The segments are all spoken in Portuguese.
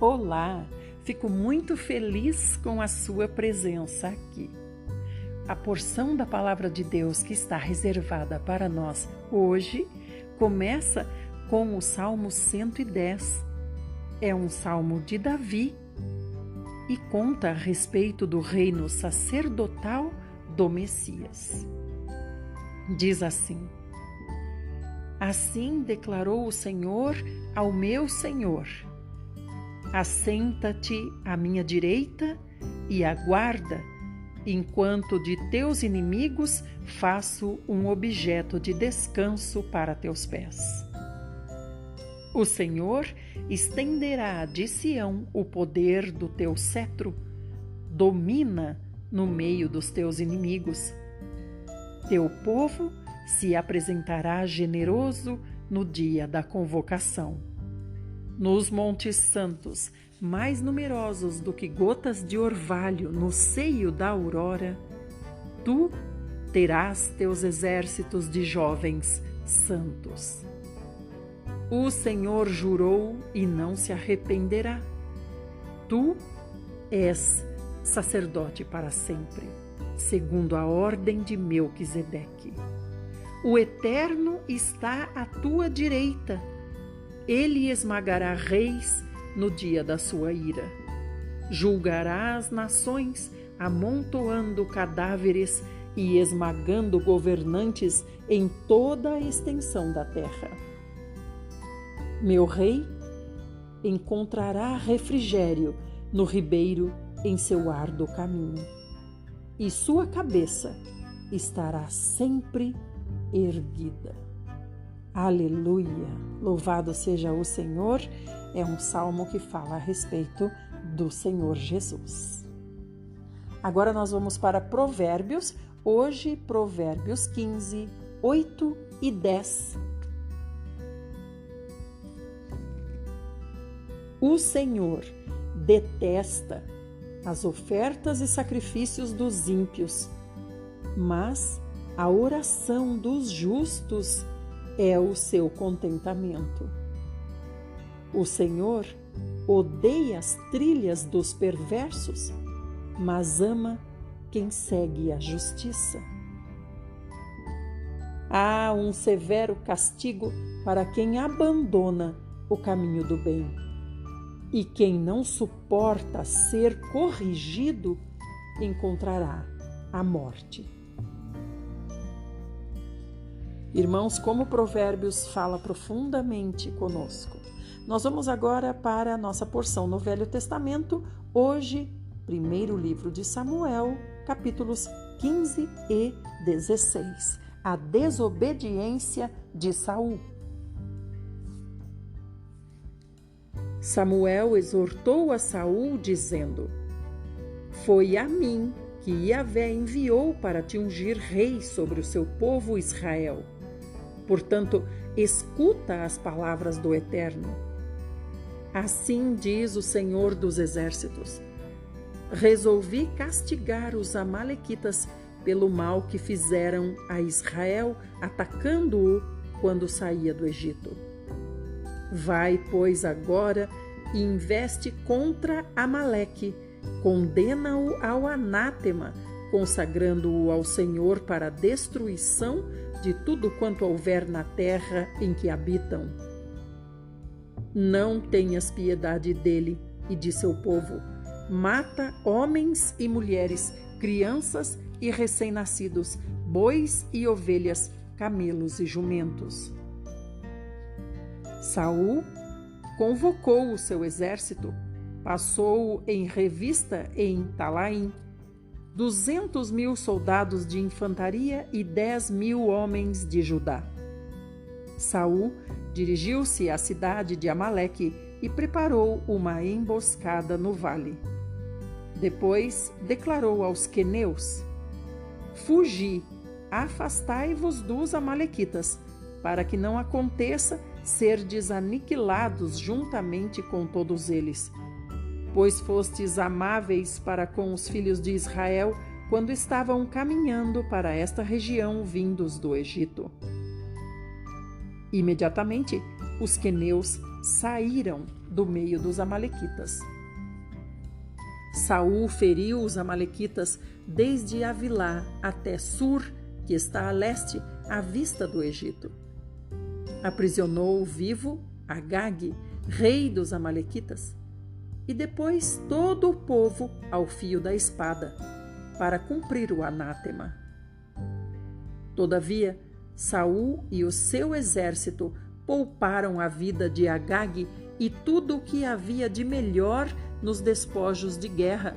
Olá, fico muito feliz com a sua presença aqui. A porção da Palavra de Deus que está reservada para nós hoje começa com o Salmo 110. É um salmo de Davi e conta a respeito do reino sacerdotal do Messias. Diz assim: Assim declarou o Senhor ao meu Senhor: Assenta-te à minha direita e aguarda, enquanto de teus inimigos faço um objeto de descanso para teus pés. O Senhor estenderá de Sião o poder do teu cetro, domina no meio dos teus inimigos. Teu povo se apresentará generoso no dia da convocação. Nos montes santos, mais numerosos do que gotas de orvalho no seio da aurora, tu terás teus exércitos de jovens santos. O Senhor jurou e não se arrependerá. Tu és sacerdote para sempre, segundo a ordem de Melquisedeque. O Eterno está à tua direita. Ele esmagará reis no dia da sua ira. Julgará as nações, amontoando cadáveres e esmagando governantes em toda a extensão da terra. Meu rei encontrará refrigério no ribeiro em seu árduo caminho, e sua cabeça estará sempre erguida. Aleluia! Louvado seja o Senhor! É um salmo que fala a respeito do Senhor Jesus. Agora nós vamos para Provérbios, hoje Provérbios 15, 8 e 10. O Senhor detesta as ofertas e sacrifícios dos ímpios, mas a oração dos justos é o seu contentamento. O Senhor odeia as trilhas dos perversos, mas ama quem segue a justiça. Há um severo castigo para quem abandona o caminho do bem, e quem não suporta ser corrigido encontrará a morte. Irmãos, como Provérbios fala profundamente conosco. Nós vamos agora para a nossa porção no Velho Testamento, hoje, primeiro livro de Samuel, capítulos 15 e 16. A desobediência de Saul. Samuel exortou a Saul, dizendo: Foi a mim que Yahvé enviou para te ungir rei sobre o seu povo Israel. Portanto, escuta as palavras do Eterno. Assim diz o Senhor dos Exércitos: Resolvi castigar os amalequitas pelo mal que fizeram a Israel, atacando-o quando saía do Egito. Vai, pois, agora e investe contra Amaleque, condena-o ao anátema, consagrando-o ao Senhor para a destruição de tudo quanto houver na terra em que habitam. Não tenhas piedade dele e de seu povo. Mata homens e mulheres, crianças e recém-nascidos, bois e ovelhas, camelos e jumentos. Saul convocou o seu exército, passou em revista em Talaim 200.000 soldados de infantaria e 10.000 homens de Judá. Saul dirigiu-se à cidade de Amaleque e preparou uma emboscada no vale. Depois declarou aos queneus: Fugi, afastai-vos dos amalequitas, para que não aconteça serdes aniquilados juntamente com todos eles. Pois fostes amáveis para com os filhos de Israel quando estavam caminhando para esta região vindos do Egito. Imediatamente, os queneus saíram do meio dos amalequitas. Saul feriu os amalequitas desde Avilá até Sur, que está a leste, à vista do Egito. Aprisionou vivo Agag, rei dos amalequitas, e depois todo o povo ao fio da espada, para cumprir o anátema. Todavia, Saul e o seu exército pouparam a vida de Agag e tudo o que havia de melhor nos despojos de guerra,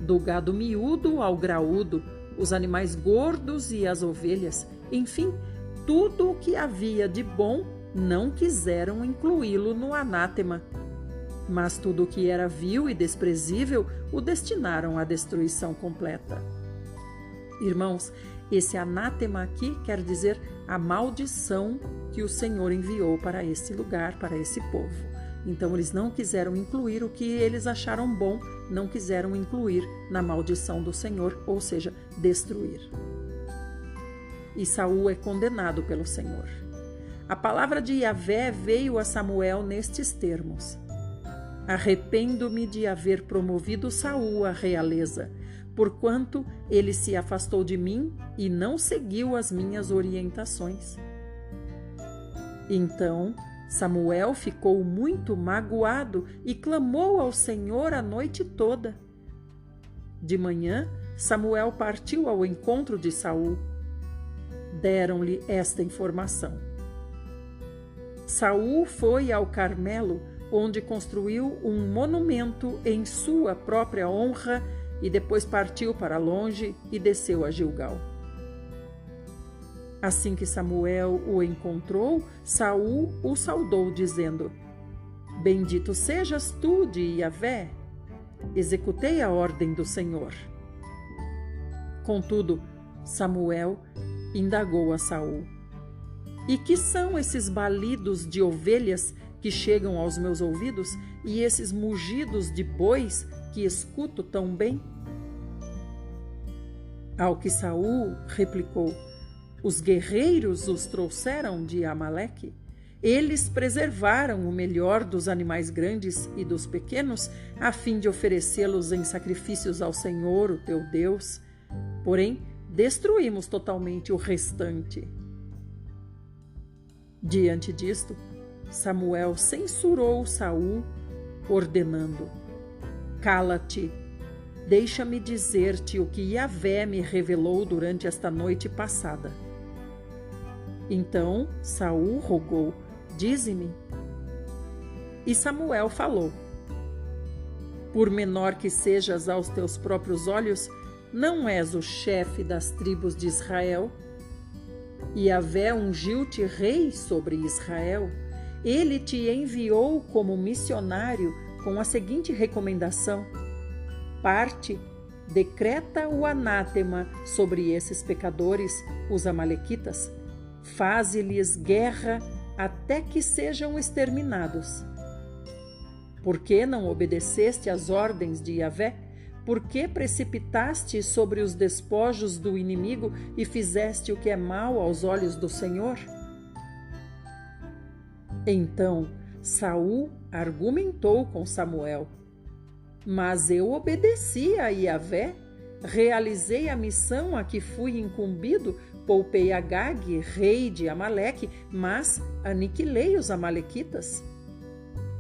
do gado miúdo ao graúdo, os animais gordos e as ovelhas, enfim, tudo o que havia de bom não quiseram incluí-lo no anátema. Mas tudo o que era vil e desprezível o destinaram à destruição completa. Irmãos, esse anátema aqui quer dizer a maldição que o Senhor enviou para esse lugar, para esse povo. Então eles não quiseram incluir o que eles acharam bom, não quiseram incluir na maldição do Senhor, ou seja, destruir. E Saul é condenado pelo Senhor. A palavra de Yahvé veio a Samuel nestes termos: arrependo-me de haver promovido Saul à realeza, porquanto ele se afastou de mim e não seguiu as minhas orientações. Então Samuel ficou muito magoado e clamou ao Senhor a noite toda. De manhã, Samuel partiu ao encontro de Saul. Deram-lhe esta informação: Saul foi ao Carmelo, onde construiu um monumento em sua própria honra, e depois partiu para longe e desceu a Gilgal. Assim que Samuel o encontrou, Saul o saudou, dizendo: bendito sejas tu de Yahvé, executei a ordem do Senhor. Contudo, Samuel indagou a Saul: e que são esses balidos de ovelhas que chegam aos meus ouvidos e esses mugidos de bois que escuto tão bem? Ao que Saul replicou: os guerreiros os trouxeram de Amaleque. Eles preservaram o melhor dos animais grandes e dos pequenos, a fim de oferecê-los em sacrifícios ao Senhor, o teu Deus. Porém, destruímos totalmente o restante. Diante disto, Samuel censurou Saul, ordenando: cala-te, deixa-me dizer-te o que Yahvé me revelou durante esta noite passada. Então Saul rogou: dize-me. E Samuel falou: por menor que sejas aos teus próprios olhos, não és o chefe das tribos de Israel? Yahvé ungiu-te rei sobre Israel. Ele te enviou como missionário com a seguinte recomendação: parte, decreta o anátema sobre esses pecadores, os amalequitas, faze-lhes guerra até que sejam exterminados. Por que não obedeceste às ordens de Yahvé? Por que precipitaste sobre os despojos do inimigo e fizeste o que é mal aos olhos do Senhor? Então Saul argumentou com Samuel: mas eu obedeci a Yahvé, realizei a missão a que fui incumbido, poupei Agag, rei de Amaleque, mas aniquilei os amalequitas.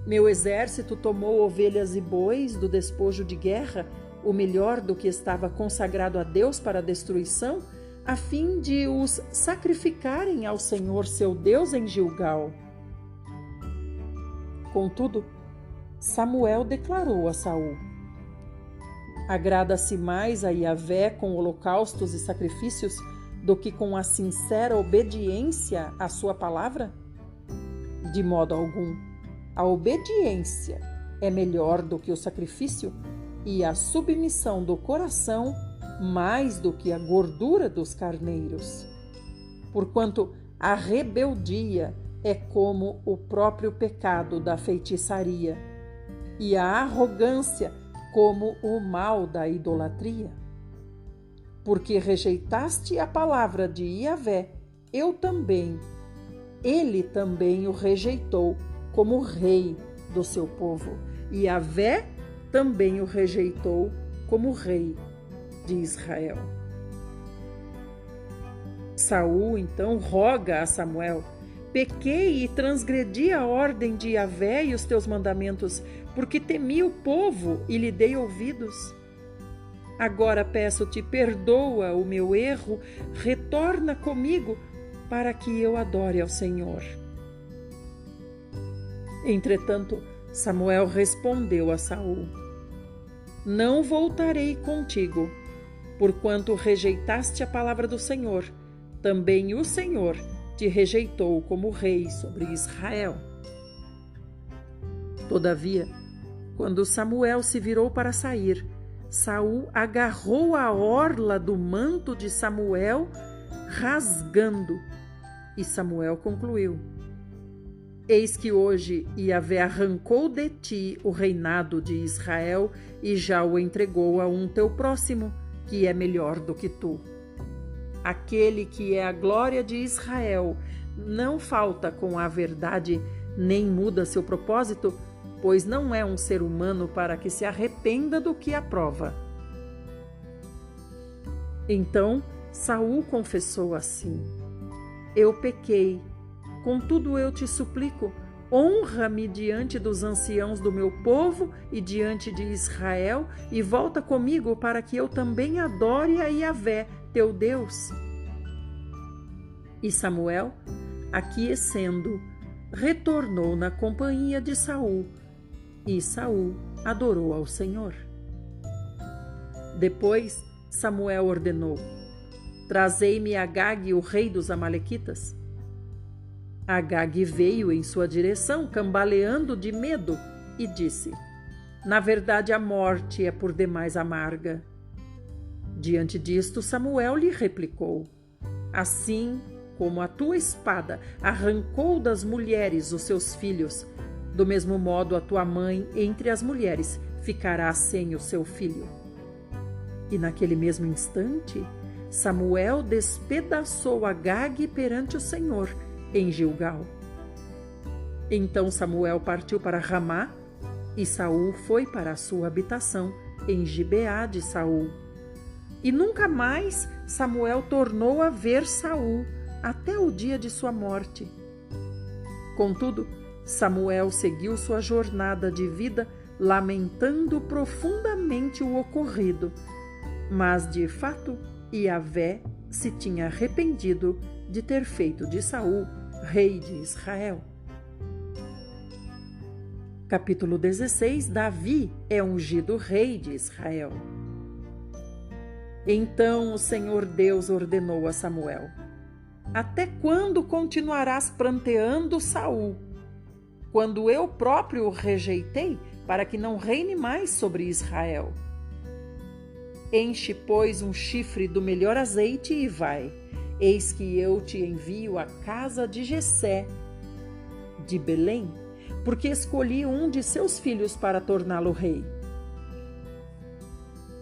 Meu exército tomou ovelhas e bois do despojo de guerra, o melhor do que estava consagrado a Deus para a destruição, a fim de os sacrificarem ao Senhor seu Deus em Gilgal. Contudo, Samuel declarou a Saul: agrada-se mais a Yahvé com holocaustos e sacrifícios do que com a sincera obediência à sua palavra? De modo algum. A obediência é melhor do que o sacrifício, e a submissão do coração mais do que a gordura dos carneiros. Porquanto a rebeldia é como o próprio pecado da feitiçaria, e a arrogância como o mal da idolatria. Porque rejeitaste a palavra de Yahvé, ele também o rejeitou como rei do seu povo, e Yahvé também o rejeitou como rei de Israel. Saul então roga a Samuel: pequei e transgredi a ordem de Yahvé e os teus mandamentos, porque temi o povo e lhe dei ouvidos. Agora peço-te, perdoa o meu erro, retorna comigo para que eu adore ao Senhor. Entretanto, Samuel respondeu a Saul: não voltarei contigo, porquanto rejeitaste a palavra do Senhor. Também o Senhor te rejeitou como rei sobre Israel. Todavia, quando Samuel se virou para sair, Saul agarrou a orla do manto de Samuel, rasgando, e Samuel concluiu: eis que hoje Yahvé arrancou de ti o reinado de Israel e já o entregou a um teu próximo, que é melhor do que tu. Aquele que é a glória de Israel não falta com a verdade, nem muda seu propósito, pois não é um ser humano para que se arrependa do que aprova. Então Saul confessou assim: eu pequei, contudo eu te suplico, honra-me diante dos anciãos do meu povo e diante de Israel, e volta comigo para que eu também adore a Yahvé, teu Deus. E Samuel, aquiescendo, retornou na companhia de Saul, e Saul adorou ao Senhor. Depois Samuel ordenou: trazei-me Agag, o rei dos Amalequitas. Agag veio em sua direção, cambaleando de medo, e disse: na verdade, a morte é por demais amarga. Diante disto, Samuel lhe replicou: assim como a tua espada arrancou das mulheres os seus filhos, do mesmo modo a tua mãe entre as mulheres ficará sem o seu filho. E naquele mesmo instante, Samuel despedaçou Agag perante o Senhor em Gilgal. Então Samuel partiu para Ramá, e Saul foi para a sua habitação em Gibeá de Saul. E nunca mais Samuel tornou a ver Saul até o dia de sua morte. Contudo, Samuel seguiu sua jornada de vida lamentando profundamente o ocorrido, mas de fato Yahvé se tinha arrependido de ter feito de Saul rei de Israel. Capítulo 16. Davi é ungido rei de Israel. Então o Senhor Deus ordenou a Samuel: até quando continuarás pranteando Saul, quando eu próprio o rejeitei, para que não reine mais sobre Israel? Enche, pois, um chifre do melhor azeite e vai. Eis que eu te envio à casa de Jessé de Belém, porque escolhi um de seus filhos para torná-lo rei.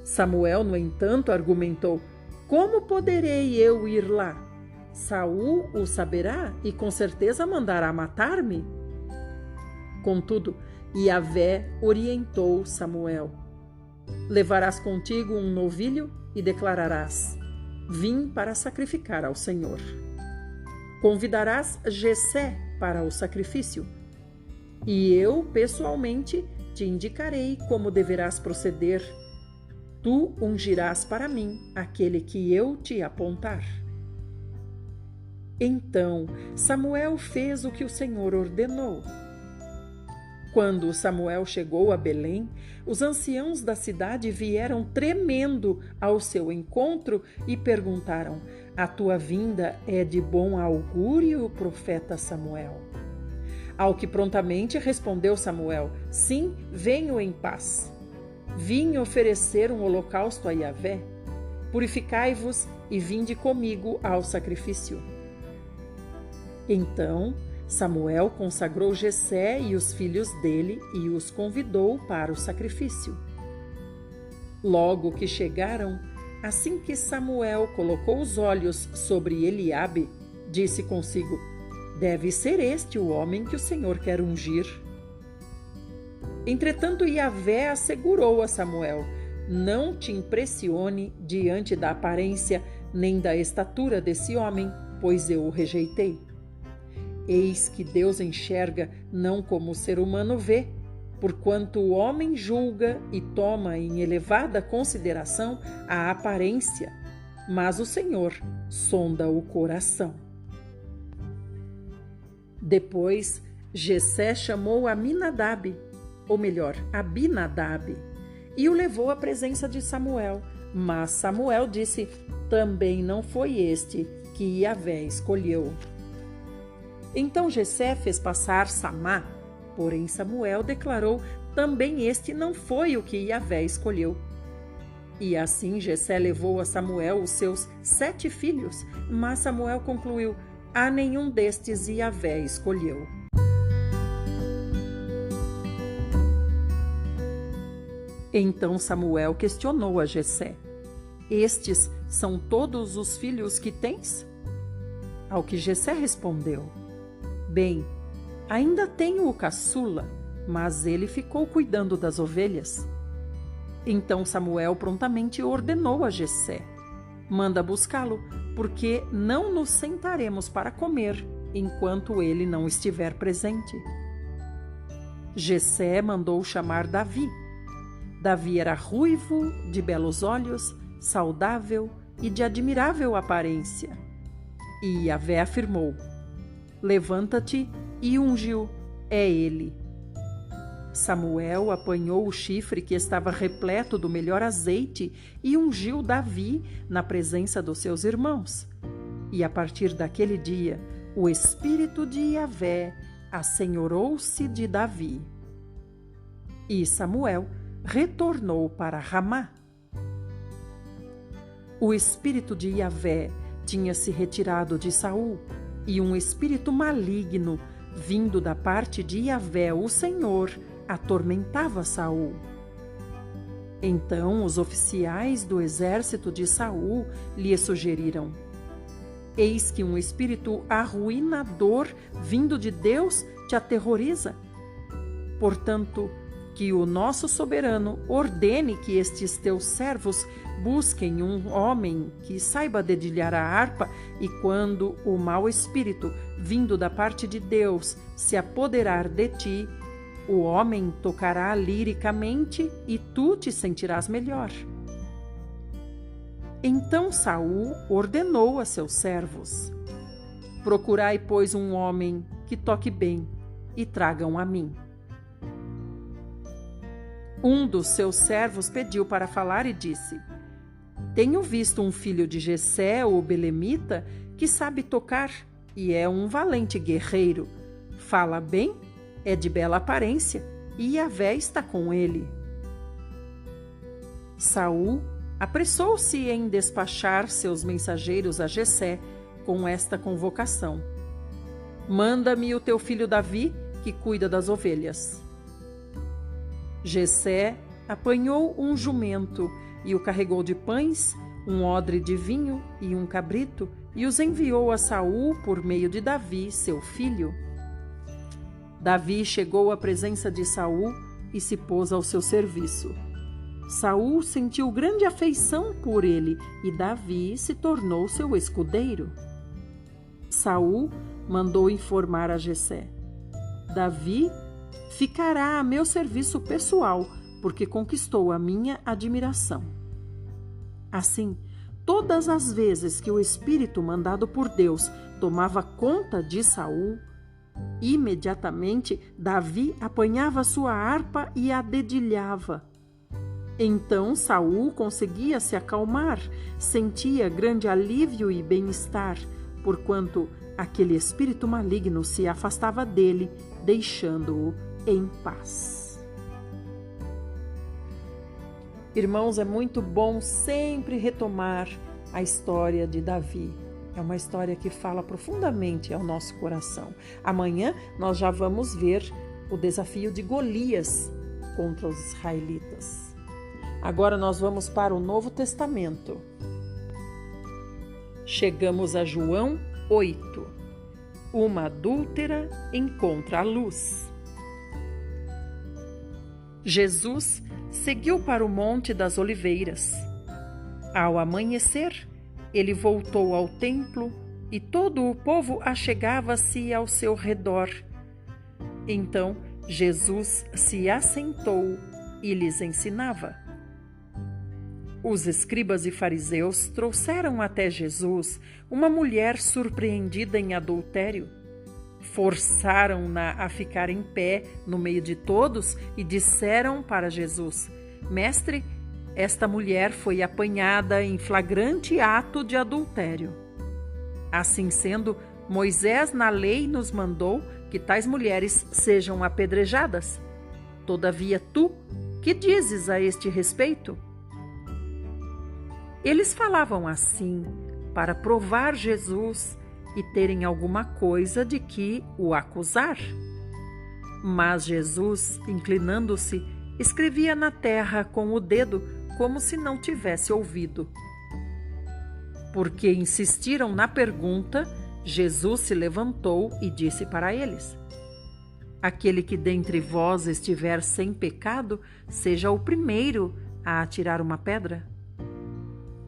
Samuel, no entanto, argumentou: como poderei eu ir lá? Saul o saberá e com certeza mandará matar-me. Contudo, Yahvé orientou Samuel: levarás contigo um novilho e declararás: vim para sacrificar ao Senhor. Convidarás Jessé para o sacrifício, e eu, pessoalmente, te indicarei como deverás proceder. Tu ungirás para mim aquele que eu te apontar. Então Samuel fez o que o Senhor ordenou. Quando Samuel chegou a Belém, os anciãos da cidade vieram tremendo ao seu encontro e perguntaram: a tua vinda é de bom augúrio, profeta Samuel? Ao que prontamente respondeu Samuel: sim, venho em paz. Vim oferecer um holocausto a Yahvé. Purificai-vos e vinde comigo ao sacrifício. Então Samuel consagrou Jessé e os filhos dele e os convidou para o sacrifício. Logo que chegaram, assim que Samuel colocou os olhos sobre Eliabe, disse consigo: deve ser este o homem que o Senhor quer ungir. Entretanto, Yahvé assegurou a Samuel: não te impressione diante da aparência nem da estatura desse homem, pois eu o rejeitei. Eis que Deus enxerga não como o ser humano vê, porquanto o homem julga e toma em elevada consideração a aparência, mas o Senhor sonda o coração. Depois, Jessé chamou Aminadab, ou melhor, Abinadab, e o levou à presença de Samuel. Mas Samuel disse: também não foi este que Yahvé escolheu. Então Jessé fez passar Samá, porém Samuel declarou: também este não foi o que Yahvé escolheu. E assim Jessé levou a Samuel os seus 7 filhos, mas Samuel concluiu: a nenhum destes Yahvé escolheu. Então Samuel questionou a Jessé: estes são todos os filhos que tens? Ao que Jessé respondeu: bem, ainda tenho o caçula, mas ele ficou cuidando das ovelhas. Então Samuel prontamente ordenou a Jessé: manda buscá-lo, porque não nos sentaremos para comer enquanto ele não estiver presente. Jessé mandou chamar Davi. Davi era ruivo, de belos olhos, saudável e de admirável aparência. E Yahvé afirmou: levanta-te e unge-o, é ele. Samuel apanhou o chifre que estava repleto do melhor azeite e ungiu Davi na presença dos seus irmãos. E a partir daquele dia, o espírito de Yahvé assenhorou-se de Davi. E Samuel retornou para Ramá. O espírito de Yahvé tinha se retirado de Saul, e um espírito maligno, vindo da parte de Yahvé, o Senhor, atormentava Saul. Então os oficiais do exército de Saul lhe sugeriram: eis que um espírito arruinador vindo de Deus te aterroriza. Portanto, que o nosso soberano ordene que estes teus servos busquem um homem que saiba dedilhar a harpa, e quando o mau espírito, vindo da parte de Deus, se apoderar de ti, o homem tocará liricamente e tu te sentirás melhor. Então Saul ordenou a seus servos: procurai, pois, um homem que toque bem e tragam a mim. Um dos seus servos pediu para falar e disse: tenho visto um filho de Jessé, o belemita, que sabe tocar e é um valente guerreiro. Fala bem, é de bela aparência e Yahvé está com ele. Saul apressou-se em despachar seus mensageiros a Jessé com esta convocação: manda-me o teu filho Davi, que cuida das ovelhas. Jessé apanhou um jumento e o carregou de pães, um odre de vinho e um cabrito, e os enviou a Saul por meio de Davi, seu filho. Davi chegou à presença de Saul e se pôs ao seu serviço. Saul sentiu grande afeição por ele e Davi se tornou seu escudeiro. Saul mandou informar a Jessé: Davi ficará a meu serviço pessoal, porque conquistou a minha admiração. Assim, todas as vezes que o espírito mandado por Deus tomava conta de Saul, imediatamente Davi apanhava sua harpa e a dedilhava. Então Saul conseguia se acalmar, sentia grande alívio e bem-estar, porquanto aquele espírito maligno se afastava dele, deixando-o em paz. Irmãos, é muito bom sempre retomar a história de Davi. É uma história que fala profundamente ao nosso coração. Amanhã nós já vamos ver o desafio de Golias contra os israelitas. Agora nós vamos para o Novo Testamento. Chegamos a João 8. Uma adúltera encontra a luz. Jesus seguiu para o Monte das Oliveiras. Ao amanhecer, ele voltou ao templo e todo o povo achegava-se ao seu redor. Então Jesus se assentou e lhes ensinava. Os escribas e fariseus trouxeram até Jesus uma mulher surpreendida em adultério. Forçaram-na a ficar em pé no meio de todos e disseram para Jesus: Mestre, esta mulher foi apanhada em flagrante ato de adultério. Assim sendo, Moisés na lei nos mandou que tais mulheres sejam apedrejadas. Todavia tu, que dizes a este respeito? Eles falavam assim para provar Jesus e terem alguma coisa de que o acusar. Mas Jesus, inclinando-se, escrevia na terra com o dedo, como se não tivesse ouvido. Porque insistiram na pergunta, Jesus se levantou e disse para eles: Aquele que dentre vós estiver sem pecado, seja o primeiro a atirar uma pedra.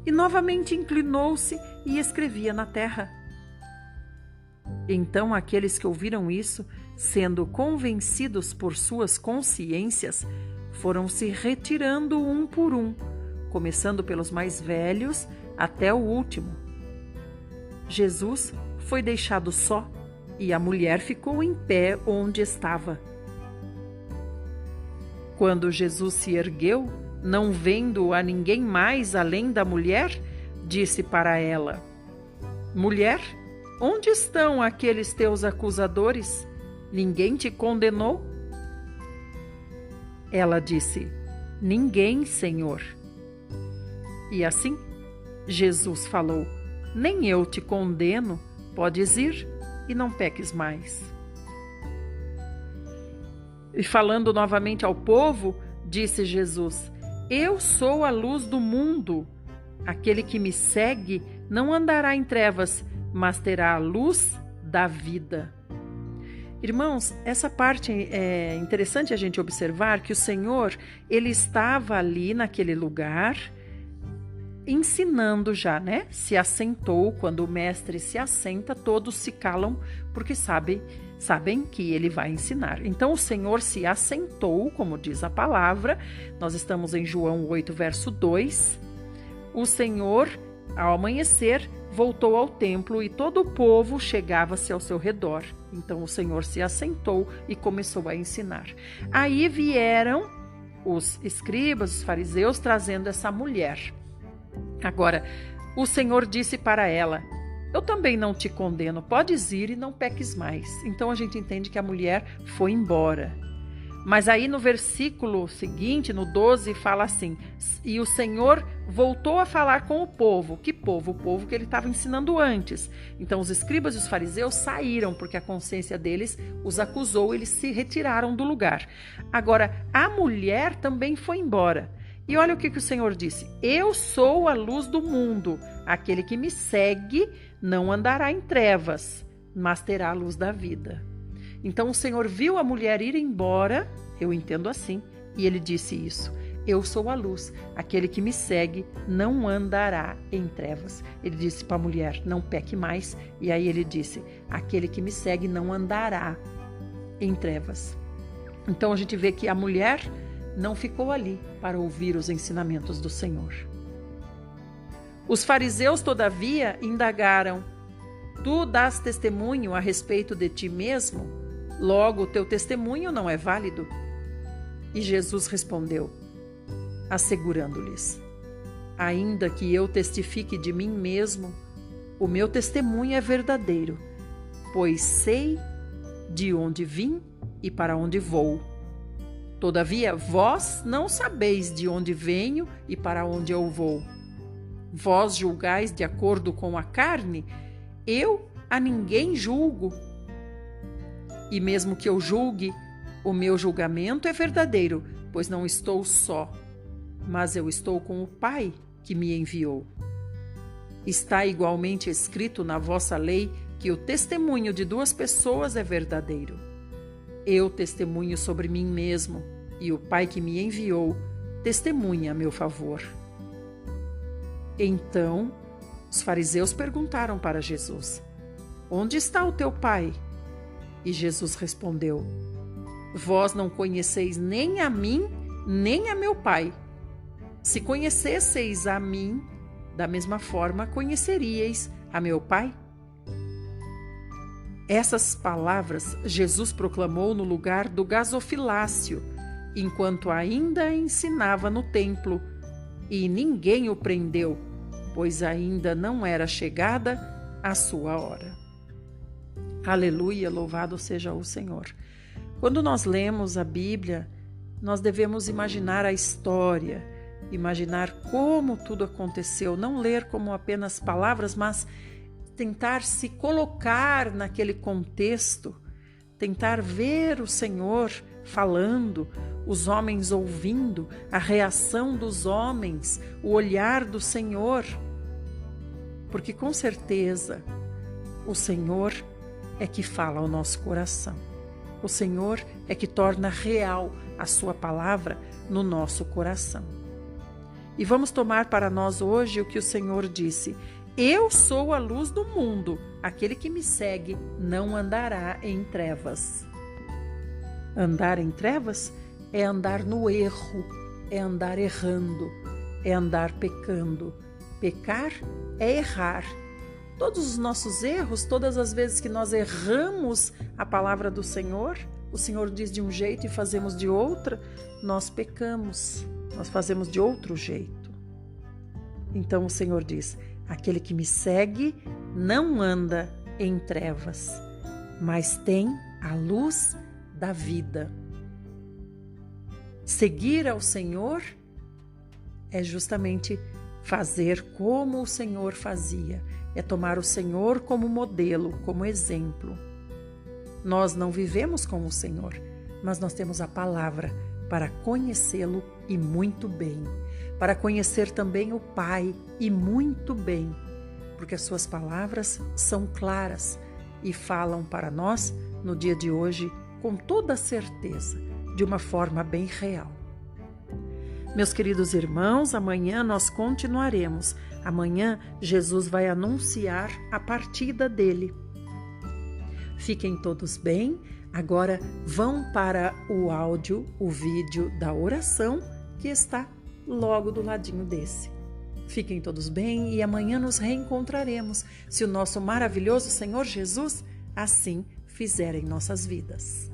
E novamente inclinou-se e escrevia na terra. Então aqueles que ouviram isso, sendo convencidos por suas consciências, foram se retirando um por um, começando pelos mais velhos até o último. Jesus foi deixado só e a mulher ficou em pé onde estava. Quando Jesus se ergueu, não vendo a ninguém mais além da mulher, disse para ela: Mulher, onde estão aqueles teus acusadores? Ninguém te condenou? Ela disse: Ninguém, Senhor. E assim, Jesus falou: Nem eu te condeno, podes ir e não peques mais. E falando novamente ao povo, disse Jesus: Eu sou a luz do mundo. Aquele que me segue não andará em trevas, mas terá a luz da vida. Irmãos, essa parte é interessante a gente observar que o Senhor, ele estava ali naquele lugar, ensinando já, né? Se assentou, quando o mestre se assenta, todos se calam, porque sabem que ele vai ensinar. Então o Senhor se assentou, como diz a palavra, nós estamos em João 8, verso 2. O Senhor, ao amanhecer, voltou ao templo e todo o povo chegava-se ao seu redor. Então o Senhor se assentou e começou a ensinar. Aí vieram os escribas, os fariseus, trazendo essa mulher. Agora, o Senhor disse para ela: Eu também não te condeno, podes ir e não peques mais. Então a gente entende que a mulher foi embora. Mas aí no versículo seguinte, no 12, fala assim: E o Senhor voltou a falar com o povo. Que povo? O povo que ele estava ensinando antes. Então os escribas e os fariseus saíram, porque a consciência deles os acusou, eles se retiraram do lugar. Agora, a mulher também foi embora. E olha o que o Senhor disse: Eu sou a luz do mundo. Aquele que me segue não andará em trevas, mas terá a luz da vida. Então o Senhor viu a mulher ir embora, eu entendo assim, e ele disse isso: Eu sou a luz, aquele que me segue não andará em trevas. Ele disse para a mulher: Não peque mais, e aí ele disse: Aquele que me segue não andará em trevas. Então a gente vê que a mulher não ficou ali para ouvir os ensinamentos do Senhor. Os fariseus, todavia, indagaram: Tu dás testemunho a respeito de ti mesmo? Logo, o teu testemunho não é válido. E Jesus respondeu, assegurando-lhes: Ainda que eu testifique de mim mesmo, o meu testemunho é verdadeiro, pois sei de onde vim e para onde vou. Todavia, vós não sabeis de onde venho e para onde eu vou. Vós julgais de acordo com a carne, eu a ninguém julgo. E mesmo que eu julgue, o meu julgamento é verdadeiro, pois não estou só, mas eu estou com o Pai que me enviou. Está igualmente escrito na vossa lei que o testemunho de duas pessoas é verdadeiro. Eu testemunho sobre mim mesmo, e o Pai que me enviou testemunha a meu favor. Então, os fariseus perguntaram para Jesus: Onde está o teu Pai? E Jesus respondeu: Vós não conheceis nem a mim, nem a meu Pai. Se conhecesseis a mim, da mesma forma conheceríeis a meu Pai. Essas palavras Jesus proclamou no lugar do gasofilácio, enquanto ainda ensinava no templo, e ninguém o prendeu, pois ainda não era chegada a sua hora. Aleluia, louvado seja o Senhor. Quando nós lemos a Bíblia, nós devemos imaginar a história, imaginar como tudo aconteceu, não ler como apenas palavras, mas tentar se colocar naquele contexto, tentar ver o Senhor falando, os homens ouvindo, a reação dos homens, o olhar do Senhor. Porque com certeza o Senhor é que fala ao nosso coração. O Senhor é que torna real a sua palavra no nosso coração. E vamos tomar para nós hoje o que o Senhor disse: Eu sou a luz do mundo, aquele que me segue não andará em trevas. Andar em trevas é andar no erro, é andar errando, é andar pecando. Pecar é errar. Todos os nossos erros, todas as vezes que nós erramos a palavra do Senhor, o Senhor diz de um jeito e fazemos de outra, nós pecamos, nós fazemos de outro jeito. Então o Senhor diz: Aquele que me segue não anda em trevas, mas tem a luz da vida. Seguir ao Senhor é justamente fazer como o Senhor fazia, é tomar o Senhor como modelo, como exemplo. Nós não vivemos com o Senhor, mas nós temos a palavra para conhecê-lo e muito bem, para conhecer também o Pai e muito bem, porque as suas palavras são claras e falam para nós no dia de hoje com toda a certeza, de uma forma bem real. Meus queridos irmãos, amanhã nós continuaremos. Amanhã Jesus vai anunciar a partida dele. Fiquem todos bem. Agora vão para o áudio, o vídeo da oração que está logo do ladinho desse. Fiquem todos bem e amanhã nos reencontraremos, se o nosso maravilhoso Senhor Jesus assim fizer em nossas vidas.